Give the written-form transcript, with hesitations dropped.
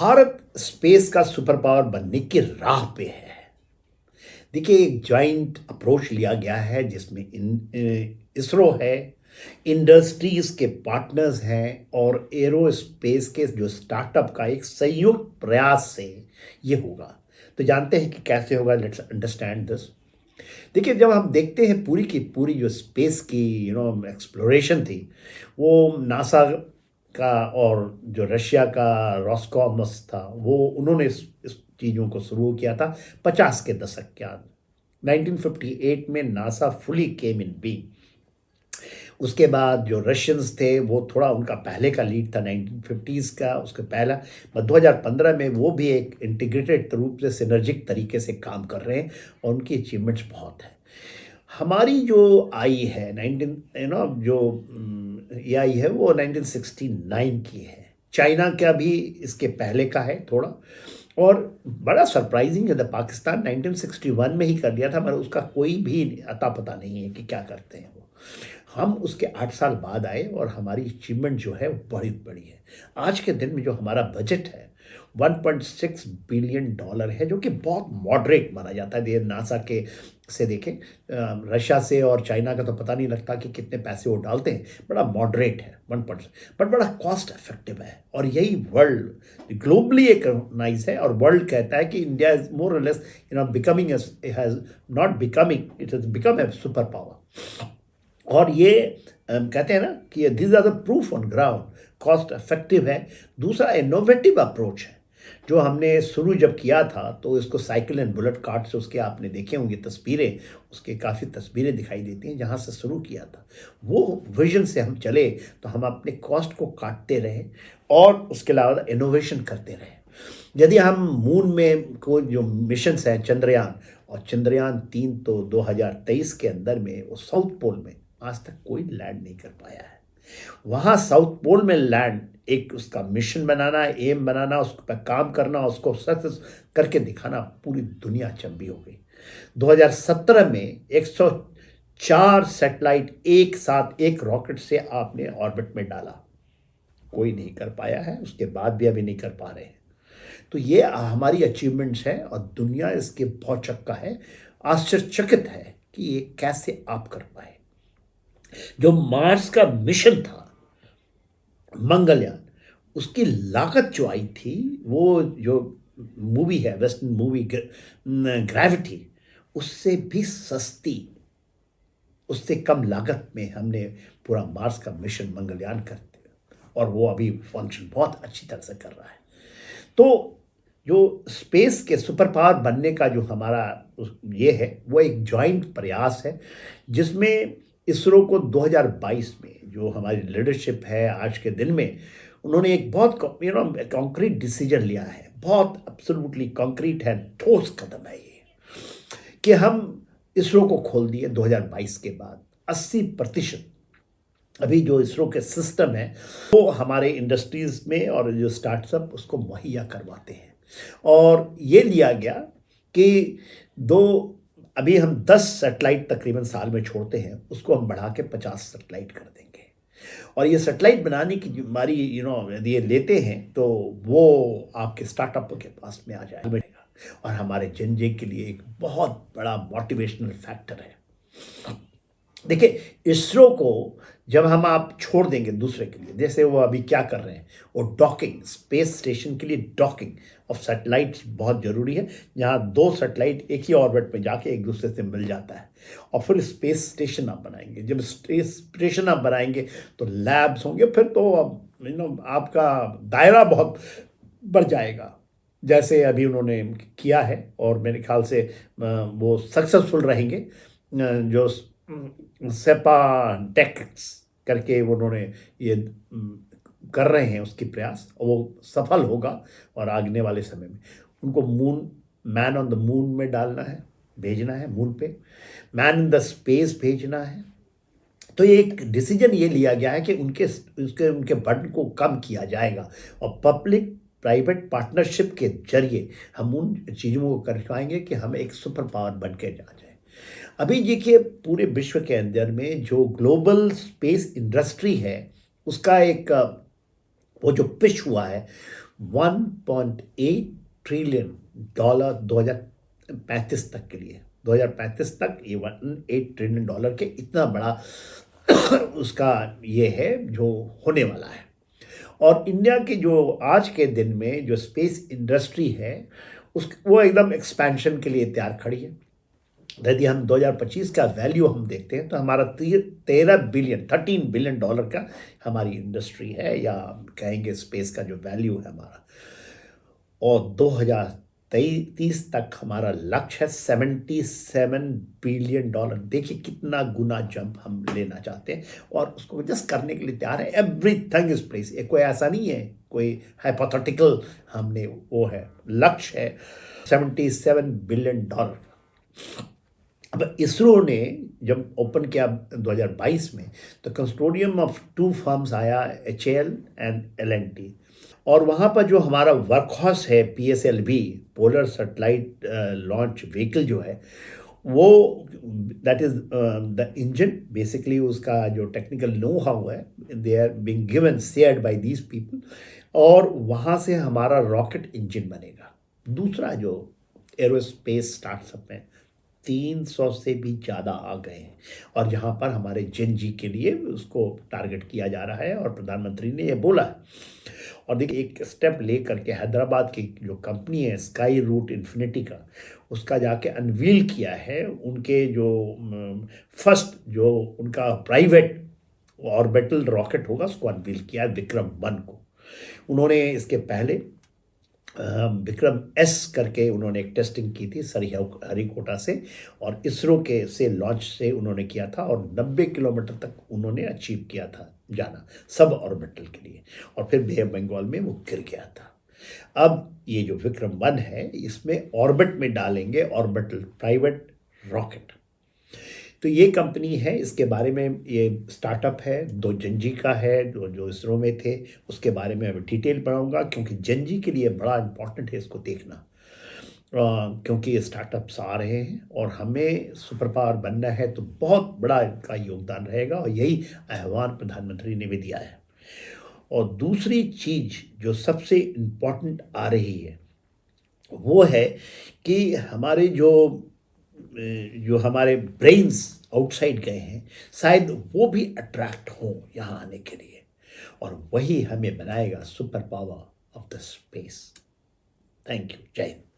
Bharat space का super power बनने की राह पे है। देखिए, एक जॉइंट अप्रोच लिया गया है जिसमें इसरो है, इंडस्ट्रीज के पार्टनर्स हैं और एरोस्पेस के जो स्टार्टअप का एक संयुक्त प्रयास से ये होगा। तो जानते हैं कि कैसे होगा, लेट्स अंडरस्टैंड दिस। देखिए, जब हम देखते हैं पूरी की पूरी जो स्पेस की एक्सप्लोरेशन थी, वो नासा का और जो रशिया का रॉसकॉमस था, वो उन्होंने इस चीज़ों को शुरू किया था 50 के दशक के बाद। 1958 में NASA fully came in being. उसके बाद जो रशियंस थे वो थोड़ा, उनका पहले का लीड था 1950s का, उसके पहला 2015 में वो भी एक इंटीग्रेटेड रूप से सिनर्जिक तरीके से काम कर रहे हैं और उनकी अचीवमेंट्स बहुत हैं। हमारी जो आई है 19 जो ये आई है वो 1969 की है। चाइना का भी इसके पहले का है थोड़ा। और बड़ा सरप्राइजिंग है, द पाकिस्तान 1961 में ही कर दिया था, मगर उसका कोई भी अता पता नहीं है कि क्या करते हैं वो। हम उसके 8 साल बाद आए और हमारी अचीवमेंट जो है वो बड़ी बड़ी है। आज के दिन में जो हमारा बजट है 1.6 बिलियन डॉलर है, जो कि बहुत मॉडरेट माना जाता है। देर नासा के से देखें, रशिया से और चाइना का तो पता नहीं लगता कि कितने पैसे वो डालते हैं। बड़ा मॉडरेट है 1%, बट बड़ा कॉस्ट इफेक्टिव है। और यही वर्ल्ड ग्लोबली एक रिकॉग्नाइज है, और वर्ल्ड कहता है कि इंडिया इज मोर और less becoming, has not becoming, it has become a super power. और ये कहते हैं ना कि this are the proof on ground, cost effective है। दूसरा इनोवेटिव अप्रोच है। जो हमने शुरू जब किया था तो इसको साइकिल एंड बुलेट कार्ट से, उसके आपने देखे होंगे तस्वीरें, उसके काफ़ी तस्वीरें दिखाई देती हैं जहाँ से शुरू किया था। वो विजन से हम चले तो हम अपने कॉस्ट को काटते रहे और उसके अलावा इनोवेशन करते रहे। यदि हम मून में को जो मिशंस हैं, चंद्रयान और चंद्रयान 3, तो 2023 के अंदर में वो साउथ पोल में आज तक कोई लैंड नहीं कर पाया है। वहाँ साउथ पोल में लैंड, एक उसका मिशन बनाना, एम बनाना, उस पर काम करना, उसको सक्सेस करके दिखाना, पूरी दुनिया अचंभी हो गई। 2017 में 104 सैटेलाइट एक साथ एक रॉकेट से आपने ऑर्बिट में डाला, कोई नहीं कर पाया है, उसके बाद भी अभी नहीं कर पा रहे हैं। तो ये हमारी अचीवमेंट्स हैं और दुनिया इसके बहुत चक्का है, आश्चर्यचकित है कि ये कैसे आप कर पाए। जो मार्स का मिशन था, मंगलयान, उसकी लागत जो आई थी, वो जो मूवी है, वेस्टर्न मूवी ग्रेविटी, उससे भी सस्ती, उससे कम लागत में हमने पूरा मार्स का मिशन मंगलयान करते, और वो अभी फंक्शन बहुत अच्छी तरह से कर रहा है। तो जो स्पेस के सुपर पावर बनने का जो हमारा ये है, वो एक जॉइंट प्रयास है जिसमें इसरो को 2022 में जो हमारी लीडरशिप है आज के दिन में, उन्होंने एक बहुत कॉन्क्रीट डिसीजन लिया है। बहुत एब्सोल्युटली कॉन्क्रीट है, ठोस कदम है ये, कि हम इसरो को खोल दिए 2022 के बाद 80%। अभी जो इसरो के सिस्टम है वो हमारे इंडस्ट्रीज में और जो स्टार्टअप उसको मुहैया करवाते हैं। और ये लिया गया कि दो, अभी हम 10 सैटेलाइट तकरीबन साल में छोड़ते हैं, उसको हम बढ़ा के 50 सैटेलाइट कर देंगे। और ये सैटेलाइट बनाने की जिम्मेदारी यदि ये लेते हैं तो वो आपके स्टार्टअप के पास में आ जाएगा, और हमारे जनजे के लिए एक बहुत बड़ा मोटिवेशनल फैक्टर है। देखिए, इसरो को जब हम आप छोड़ देंगे दूसरे के लिए, जैसे वो अभी क्या कर रहे हैं, वो डॉकिंग, स्पेस स्टेशन के लिए डॉकिंग ऑफ सैटेलाइट्स बहुत ज़रूरी है, जहाँ 2 सैटेलाइट एक ही ऑर्बिट में जाके एक दूसरे से मिल जाता है। और फिर स्पेस स्टेशन आप बनाएंगे, जब स्पेस स्टेशन आप बनाएंगे तो लैब्स होंगे, फिर तो अब आपका दायरा बहुत बढ़ जाएगा, जैसे अभी उन्होंने किया है। और मेरे ख्याल से वो सक्सेसफुल रहेंगे। जो सेपा टेक्स करके उन्होंने ये कर रहे हैं उसकी प्रयास, और वो सफल होगा। और आगने वाले समय में उनको मैन ऑन द मून में डालना है, भेजना है मून पे, मैन इन द स्पेस भेजना है। तो ये एक डिसीजन ये लिया गया है कि उनके बर्डन को कम किया जाएगा, और पब्लिक प्राइवेट पार्टनरशिप के जरिए हम उन चीज़ों को कर पाएंगे कि हम एक सुपर पावर बन के जा जाए। अभी देखिए, पूरे विश्व के अंदर में जो ग्लोबल स्पेस इंडस्ट्री है, उसका एक वो जो पिच हुआ है, 1.8 ट्रिलियन डॉलर 2035 तक के लिए, 2035 तक ये 1.8 ट्रिलियन डॉलर के इतना बड़ा उसका ये है जो होने वाला है। और इंडिया की जो आज के दिन में जो स्पेस इंडस्ट्री है उस वो एकदम एक्सपेंशन के लिए तैयार खड़ी है। यदि हम 2025 का वैल्यू हम देखते हैं तो हमारा 13 बिलियन डॉलर का हमारी इंडस्ट्री है, या कहेंगे स्पेस का जो वैल्यू है हमारा। और 2030 तक हमारा लक्ष्य है 77 बिलियन डॉलर। देखिए कितना गुना जंप हम लेना चाहते हैं और उसको जस्ट करने के लिए तैयार है। Everything is place. ये कोई ऐसा नहीं है कोई हाइपोथेटिकल, हमने वो है लक्ष्य है 77 बिलियन डॉलर। अब इसरो ने जब ओपन किया 2022 में तो कंसोर्टियम ऑफ 2 फर्म्स आया, HAL एंड L&T। और वहाँ पर जो हमारा वर्कहॉर्स है PSLV, polar satellite launch vehicle जो है वो, that is the engine basically, उसका जो टेक्निकल नो हाउ है they are being given shared by these people. और वहाँ से हमारा रॉकेट इंजन बनेगा। दूसरा जो एरोस्पेस स्टार्टअप है 300 से भी ज़्यादा आ गए हैं, और जहाँ पर हमारे जेन जी के लिए उसको टारगेट किया जा रहा है और प्रधानमंत्री ने ये बोला है। और देखिए एक स्टेप ले करके हैदराबाद की जो कंपनी है स्काई रूट इन्फिनिटी का, उसका जाके अनवील किया है उनके जो फर्स्ट जो उनका प्राइवेट ऑर्बिटल रॉकेट होगा उसको अनवील किया है विक्रम 1 को। उन्होंने इसके पहले विक्रम एस करके उन्होंने एक टेस्टिंग की थी श्रीहरिकोटा से, और इसरो के से लॉन्च से उन्होंने किया था और 90 किलोमीटर तक उन्होंने अचीव किया था जाना सब ऑर्बिटल के लिए, और फिर बे ऑफ बंगाल में वो गिर गया था। अब ये जो विक्रम 1 है इसमें ऑर्बिट में डालेंगे ऑर्बिटल प्राइवेट रॉकेट। तो ये कंपनी है, इसके बारे में ये स्टार्टअप है, 2 जनजी का है जो इसरो में थे, उसके बारे में मैं डिटेल पढ़ाऊँगा क्योंकि जनजी के लिए बड़ा इम्पोर्टेंट है इसको देखना। क्योंकि ये स्टार्टअप्स आ रहे हैं और हमें सुपर पावर बनना है तो बहुत बड़ा इनका योगदान रहेगा, और यही आह्वान प्रधानमंत्री ने भी दिया है। और दूसरी चीज़ जो सबसे इम्पोर्टेंट आ रही है वो है कि हमारे जो हमारे ब्रेन्स आउटसाइड गए हैं शायद वो भी अट्रैक्ट हों यहाँ आने के लिए, और वही हमें बनाएगा super power of the space. Thank you. जय हिंद।